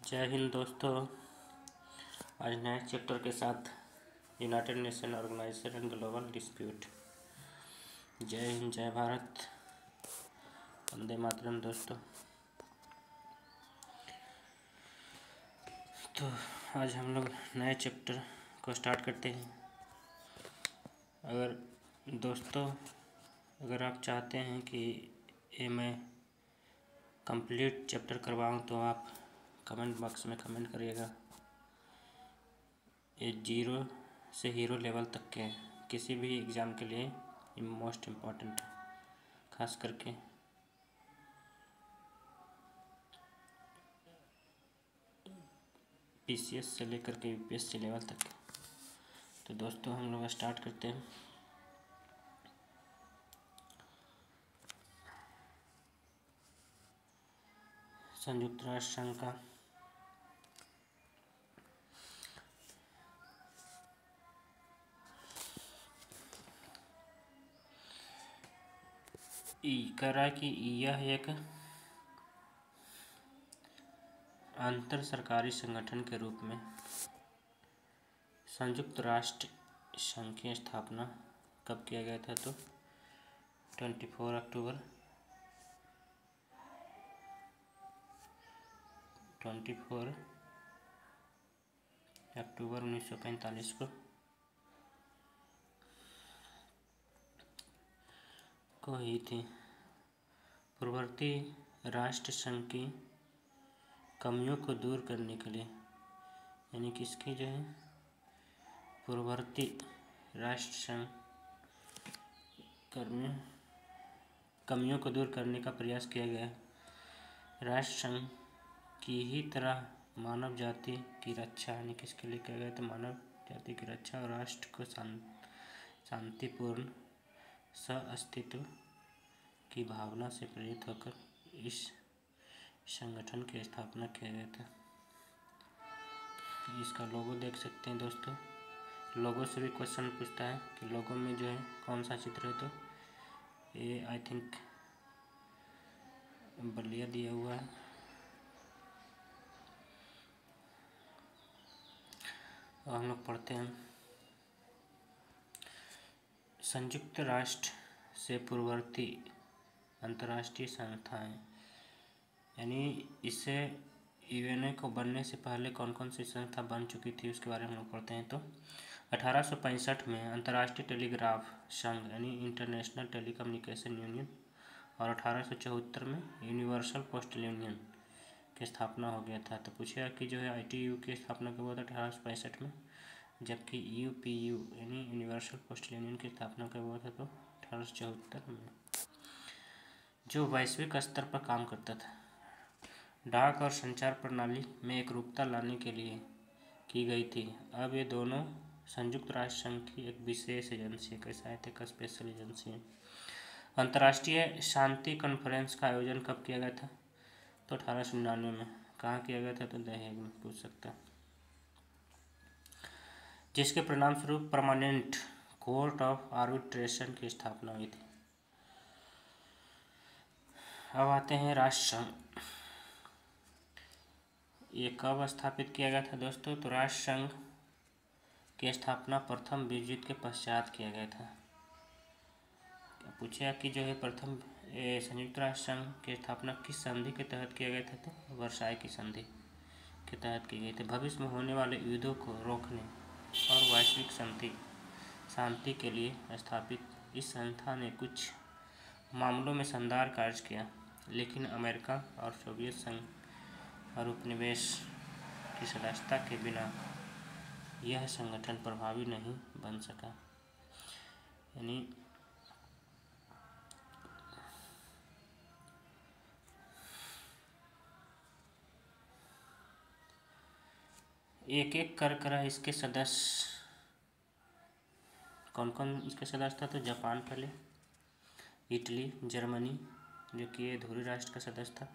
जय हिंद दोस्तों। आज नए चैप्टर के साथ United Nation Organisation and global dispute. जय हिंद, जय भारत, वंदे मातरम। दोस्तों, तो आज हम लोग नए चैप्टर को स्टार्ट करते हैं। अगर आप चाहते हैं कि ये मैं कंप्लीट चैप्टर करवाऊँ तो आप कमेंट बॉक्स में कमेंट करिएगा। ये 0 से हीरो लेवल तक के किसी भी एग्ज़ाम के लिए मोस्ट इम्पॉर्टेंट है, खास करके पीसीएस से लेकर के यूपीएससी लेवल तक। तो दोस्तों, हम लोग स्टार्ट करते हैं। संयुक्त राष्ट्र संघ का कह रहा है कि यह एक अंतर सरकारी संगठन के रूप में संयुक्त राष्ट्र संघ की स्थापना कब किया गया था? तो 24 अक्टूबर 1945 को ही थी। पूर्ववर्ती राष्ट्र संघ की कमियों को दूर करने के लिए, यानी कि इसकी जो है पूर्ववर्ती राष्ट्र संघ कमियों को दूर करने का प्रयास किया गया। राष्ट्र संघ की ही तरह मानव जाति की रक्षा, यानी किसके लिए किया गया? तो मानव जाति की रक्षा और राष्ट्र को शांतिपूर्ण सह-अस्तित्व की भावना से प्रेरित होकर इस संगठन की स्थापना किया गया था। इसका लोगो देख सकते हैं दोस्तों। लोगो से भी क्वेश्चन पूछता है कि लोगो में जो है कौन सा चित्र है? तो ये आई थिंक बलिया दिया हुआ है। और हम लोग पढ़ते हैं, संयुक्त राष्ट्र से पूर्ववर्ती अंतर्राष्ट्रीय संस्थाएं, यानी इससे यूएनए को बनने से पहले कौन कौन सी संस्था बन चुकी थी उसके बारे में हम लोग पढ़ते हैं। तो 1865 में अंतर्राष्ट्रीय टेलीग्राफ संघ यानी इंटरनेशनल टेलीकम्युनिकेशन यूनियन, और 1874 में यूनिवर्सल पोस्टल यूनियन की स्थापना हो गया था। तो पूछेगा कि जो है आईटीयू की स्थापना कब हुआ था? 1865 में। जबकि यूपीयू यानी यूनिवर्सल पोस्टल यूनियन की स्थापना कब हुआ था? तो 1874 में, जो वैश्विक स्तर पर काम करता था। डाक और संचार प्रणाली में एकरूपता लाने के लिए की गई थी। अब ये दोनों संयुक्त राष्ट्र संघ की एक विशेष एजेंसी है, कैसा है? एक स्पेशल एजेंसी है। अंतर्राष्ट्रीय शांति कॉन्फ्रेंस का आयोजन कब किया गया था? तो 1899 में। कहाँ किया गया था? तो द हेग में पूछ सकता है। जिसके परिणाम स्वरूप परमानेंट कोर्ट ऑफ आर्बिट्रेशन की स्थापना हुई थी। अब आते हैं राष्ट्र संघ। ये कब स्थापित किया गया था दोस्तों? तो राष्ट्र संघ की स्थापना प्रथम विश्व युद्ध के पश्चात किया गया था। पूछा कि जो है प्रथम संयुक्त राष्ट्र संघ की स्थापना किस संधि के तहत किया गया था? तो वर्साई की संधि के तहत की गई थी। भविष्य में होने वाले युद्धों को रोकने और वैश्विक शांति के लिए स्थापित इस संस्था ने कुछ मामलों में शानदार कार्य किया, लेकिन अमेरिका और सोवियत संघ और उपनिवेश की सदस्यता के बिना यह संगठन प्रभावी नहीं बन सका। यानी एक एक कर इसके सदस्य कौन कौन इसके सदस्य था? तो जापान पहले, इटली, जर्मनी जो कि ये धुरी राष्ट्र का सदस्य था,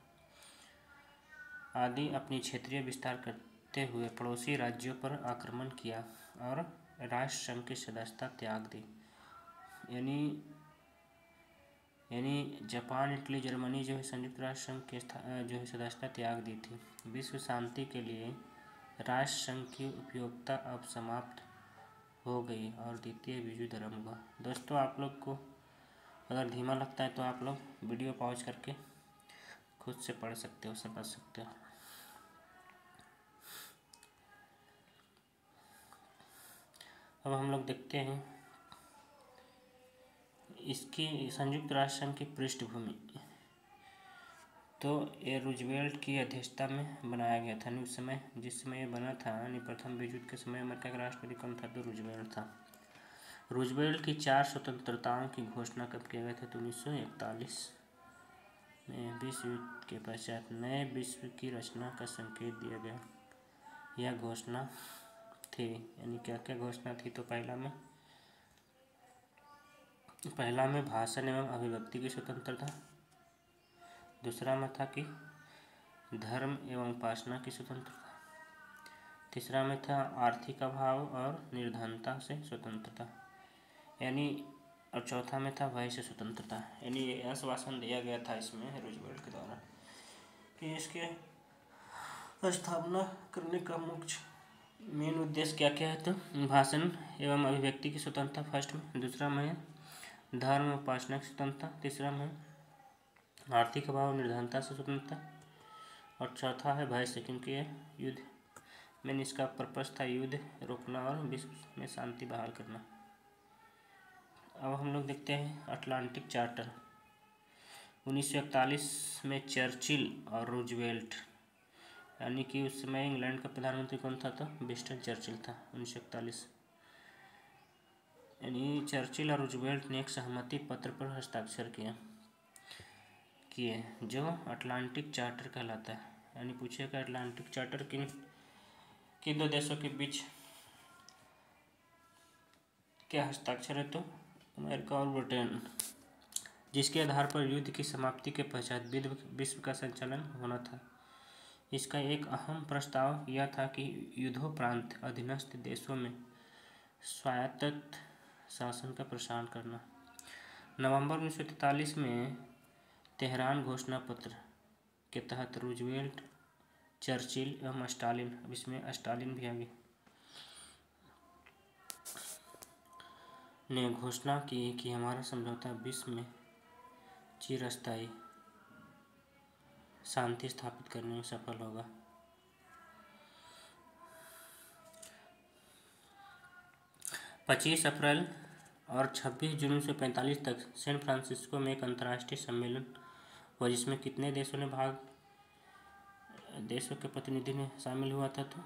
आदि अपनी क्षेत्रीय विस्तार करते हुए पड़ोसी राज्यों पर आक्रमण किया और राष्ट्र संघ की सदस्यता त्याग दी। यानी यानी जापान, इटली, जर्मनी जो है संयुक्त राष्ट्र संघ के जो है सदस्यता त्याग दी थी। विश्व शांति के लिए राष्ट्र संघ की उपयोगिता अब समाप्त हो गई और द्वितीय विश्व युद्ध आरंभ हुआ। दोस्तों, आप लोग को अगर धीमा लगता है तो आप लोग वीडियो पॉज करके खुद से पढ़ सकते हो, समझ सकते हो। अब हम लोग देखते हैं इसकी संयुक्त राष्ट्र संघ की पृष्ठभूमि। तो ये रूजवेल्ट की अध्यक्षता में बनाया गया था। उस समय जिस समय ये बना था, प्रथम विश्व युद्ध के समय अमेरिका का राष्ट्रपति कौन था? तो रूजवेल्ट था। रूजवेल्ट की 4 स्वतंत्रताओं की घोषणा कब किया गया था? तो 1941 में। विश्व युद्ध के पश्चात नए विश्व की रचना का संकेत दिया गया। यह घोषणा थी, यानी क्या क्या घोषणा थी? तो पहला में भाषण एवं अभिव्यक्ति की स्वतंत्रता। दूसरा में था कि धर्म एवं उपासना की स्वतंत्रता। तीसरा में था आर्थिक अभाव और निर्धनता से स्वतंत्रता, यानी और चौथा में था भय से स्वतंत्रता। यानी यह आश्वासन दिया गया था इसमें रूजवेल्ट के द्वारा कि इसके स्थापना करने का मुख्य मेन उद्देश्य क्या क्या है? तो भाषण एवं अभिव्यक्ति की स्वतंत्रता फर्स्ट में, दूसरा में धर्म उपासना की स्वतंत्रता, तीसरा में आर्थिक अभाव निर्धनता से स्वतंत्रता, और चौथा है भय से, क्योंकि यह युद्ध में इसका पर्पस था युद्ध रोकना और विश्व में शांति बहाल करना। अब हम लोग देखते हैं अटलांटिक चार्टर। 1941 में चर्चिल और रूजवेल्ट, यानी कि उस समय इंग्लैंड का प्रधानमंत्री कौन था? तो विंस्टन चर्चिल था। 1941 यानी चर्चिल और रूजवेल्ट ने एक सहमति पत्र पर हस्ताक्षर किए जो अटलांटिक चार्टर कहलाता है। यानी पूछेगा अटलांटिक चार्टर किन दो देशों के बीच क्या हस्ताक्षर है? तो अमेरिका और ब्रिटेन, जिसके आधार पर युद्ध की समाप्ति के पश्चात विश्व का संचालन होना था। इसका एक अहम प्रस्ताव यह था कि युद्धोपरांत अधीनस्थ देशों में स्वायत्त शासन का प्रसारण करना। नवंबर 1943 में तेहरान घोषणा पत्र के तहत रूजवेल्ट, चर्चिल एवं स्टालिन, अब इसमें स्टालिन भी आ गए, ने घोषणा की कि हमारा समझौता विश्व में चिरस्थायी शांति स्थापित करने में सफल होगा। पच्चीस अप्रैल और 26 जून 1945 तक सैन फ्रांसिस्को में एक अंतर्राष्ट्रीय सम्मेलन हुआ, जिसमें कितने देशों के प्रतिनिधि ने शामिल हुआ था? तो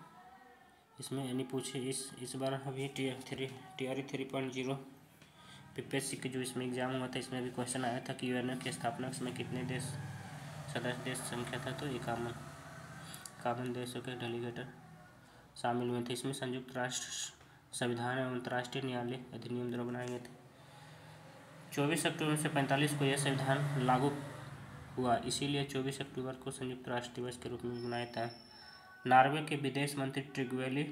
इसमें यानी पूछे इस बार अभी TRE 3.0 PPSC के जो इसमें एग्जाम हुआ था, इसमें भी क्वेश्चन आया था कि यूएन की स्थापना के समय कितने सदस्य देश संख्या था? तो 51 देशों के डेलीगेटर शामिल हुए थे। इसमें संयुक्त राष्ट्र संविधान एवं अंतर्राष्ट्रीय न्यायालय अधिनियम दोनों बनाए गए थे। 24 अक्टूबर 1945 को यह संविधान लागू हुआ, इसीलिए 24 अक्टूबर को संयुक्त राष्ट्र दिवस के रूप में मनाया था। नॉर्वे के विदेश मंत्री ट्रिग्वेली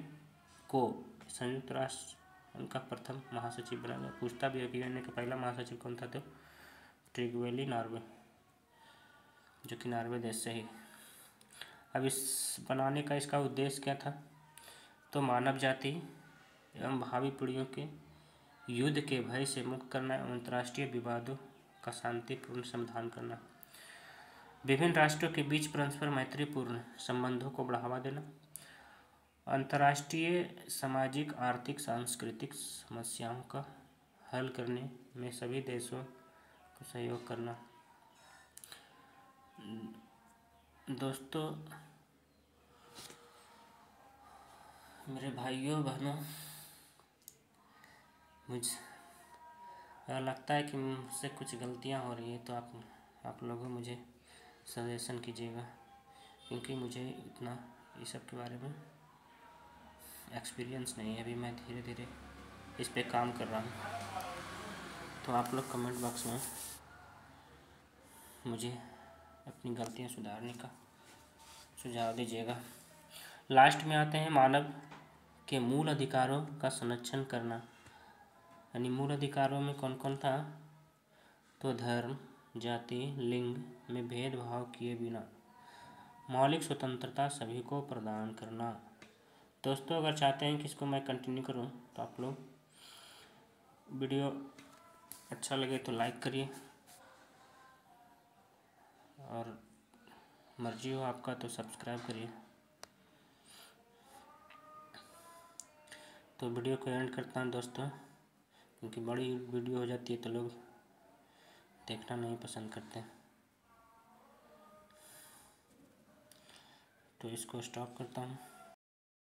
को संयुक्त राष्ट्र उनका प्रथम महासचिव बना गया। पूछता भी है कि यूएन का पहला महासचिव कौन था? तो ट्रिग्वेली नॉर्वे, जो कि नॉर्वे देश से ही। अब इस बनाने का इसका उद्देश्य क्या था? तो मानव जाति एवं भावी पीढ़ियों के युद्ध के भय से मुक्त करना एवं अंतर्राष्ट्रीय विवादों का शांतिपूर्ण समाधान करना, विभिन्न राष्ट्रों के बीच परस्पर मैत्रीपूर्ण संबंधों को बढ़ावा देना, अंतर्राष्ट्रीय सामाजिक, आर्थिक, सांस्कृतिक समस्याओं का हल करने में सभी देशों को सहयोग करना। दोस्तों, मेरे भाइयों बहनों, मुझे लगता है कि मुझसे कुछ गलतियां हो रही है, तो आप लोगों मुझे सजेशन कीजिएगा, क्योंकि मुझे इतना ये सब के बारे में एक्सपीरियंस नहीं है। अभी मैं धीरे धीरे इस पे काम कर रहा हूँ। तो आप लोग कमेंट बॉक्स में मुझे अपनी गलतियाँ सुधारने का सुझाव दीजिएगा। लास्ट में आते हैं मानव के मूल अधिकारों का संरक्षण करना। यानी मूल अधिकारों में कौन कौन था? तो धर्म, जाति, लिंग में भेदभाव किए बिना मौलिक स्वतंत्रता सभी को प्रदान करना। दोस्तों, अगर चाहते हैं कि इसको मैं कंटिन्यू करूं तो आप लोग वीडियो अच्छा लगे तो लाइक करिए, और मर्जी हो आपका तो सब्सक्राइब करिए। तो वीडियो को एंड करता हूं दोस्तों, क्योंकि बड़ी वीडियो हो जाती है तो लोग देखना नहीं पसंद करते। तो इसको स्टॉप करता हूँ।